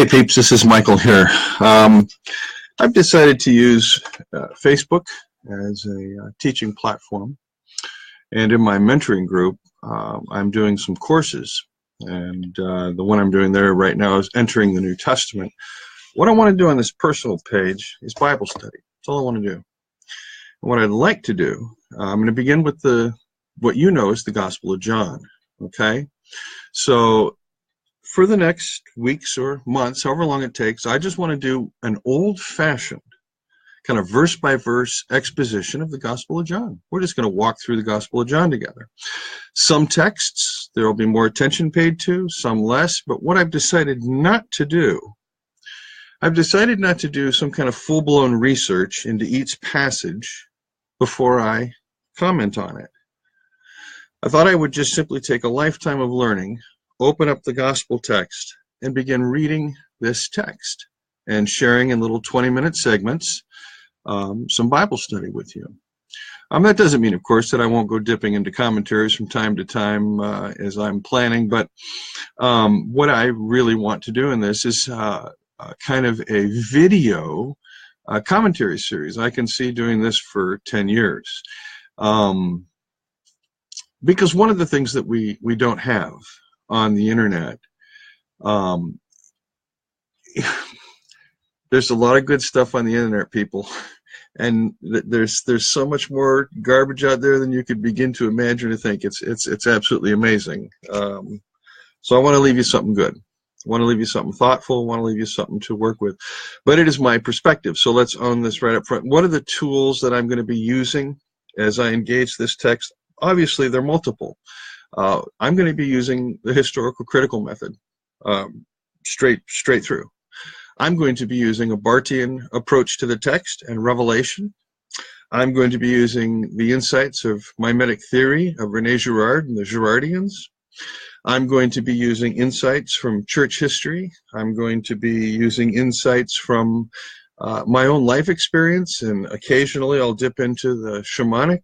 Hey peeps, this is Michael here. I've decided to use Facebook as a teaching platform, and in my mentoring group I'm doing some courses, and the one I'm doing there right now is Entering the New Testament. What I want to do on this personal page is Bible study. That's all I want to do. And what I'd like to do, I'm going to begin with what you know is the Gospel of John. Okay, so for the next weeks or months, however long it takes, I just want to do an old-fashioned kind of verse-by-verse exposition of the Gospel of John. We're just going to walk through the Gospel of John together. Some texts there will be more attention paid to, some less, but what I've decided not to do, some kind of full-blown research into each passage before I comment on it. I thought I would just simply take a lifetime of learning, open up the gospel text, and begin reading this text and sharing in little 20-minute segments some Bible study with you. That doesn't mean, of course, that I won't go dipping into commentaries from time to time as I'm planning, but what I really want to do in this is kind of a video commentary series. I can see doing this for 10 years. Because one of the things that we don't have on the internet, there's a lot of good stuff on the internet, people, and there's so much more garbage out there than you could begin to imagine or think. It's absolutely amazing. So I want to leave you something good. I want to leave you something thoughtful. I want to leave you something to work with. But it is my perspective, so let's own this right up front. What are the tools that I'm going to be using as I engage this text? Obviously, they're multiple. I'm going to be using the historical critical method straight through. I'm going to be using a Bartian approach to the text and revelation. I'm going to be using the insights of mimetic theory of René Girard and the Girardians. I'm going to be using insights from church history. I'm going to be using insights from my own life experience, and occasionally I'll dip into the shamanic.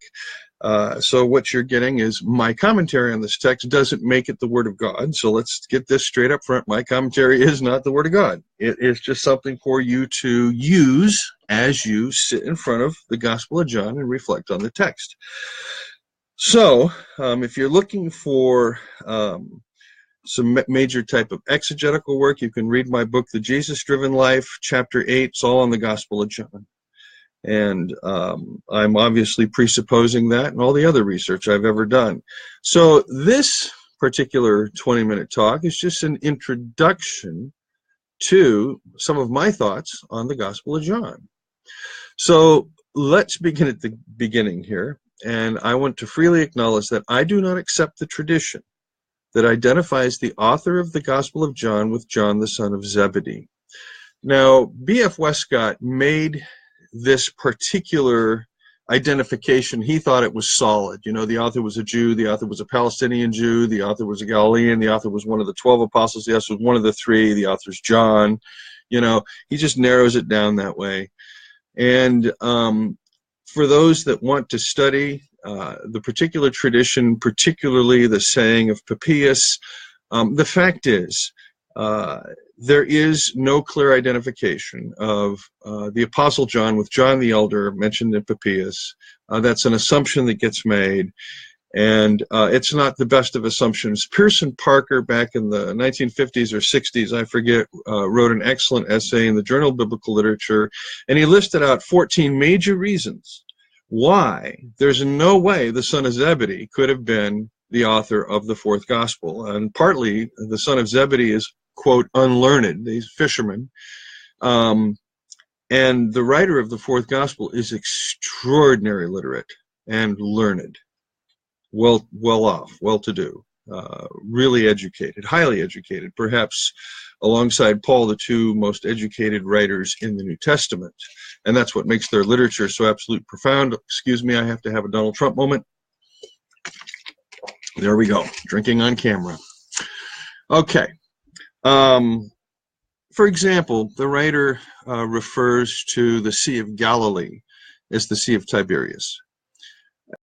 So what you're getting is my commentary on this text doesn't make it the Word of God. So let's get this straight up front. My commentary is not the Word of God. It is just something for you to use as you sit in front of the Gospel of John and reflect on the text. So if you're looking for some major type of exegetical work, you can read my book, The Jesus-Driven Life, Chapter 8. It's all on the Gospel of John. And I'm obviously presupposing that and all the other research I've ever done. So this particular 20-minute talk is just an introduction to some of my thoughts on the Gospel of John. So let's begin at the beginning here. And I want to freely acknowledge that I do not accept the tradition that identifies the author of the Gospel of John with John, the son of Zebedee. Now, B.F. Westcott made this particular identification. He thought it was solid. You know, the author was a Jew, the author was a Palestinian Jew, the author was a Galilean, the author was one of the 12 apostles, the author was one of the 3, the author's John. You know, he just narrows it down that way. And for those that want to study the particular tradition, particularly the saying of Papias, the fact is, there is no clear identification of the Apostle John with John the Elder mentioned in Papias. That's an assumption that gets made, and it's not the best of assumptions. Pearson Parker, back in the 1950s or 60s, I forget, wrote an excellent essay in the Journal of Biblical Literature, and he listed out 14 major reasons why there's no way the son of Zebedee could have been the author of the 4th gospel. And partly the son of Zebedee is, quote, unlearned. He's a fisherman. And the writer of the 4th gospel is extraordinarily literate and learned, well off, well-to-do, really educated, highly educated, perhaps alongside Paul, the 2 most educated writers in the New Testament. And that's what makes their literature so absolutely profound. Excuse me, I have to have a Donald Trump moment. There we go, drinking on camera. Okay. For example, the writer refers to the Sea of Galilee as the Sea of Tiberias.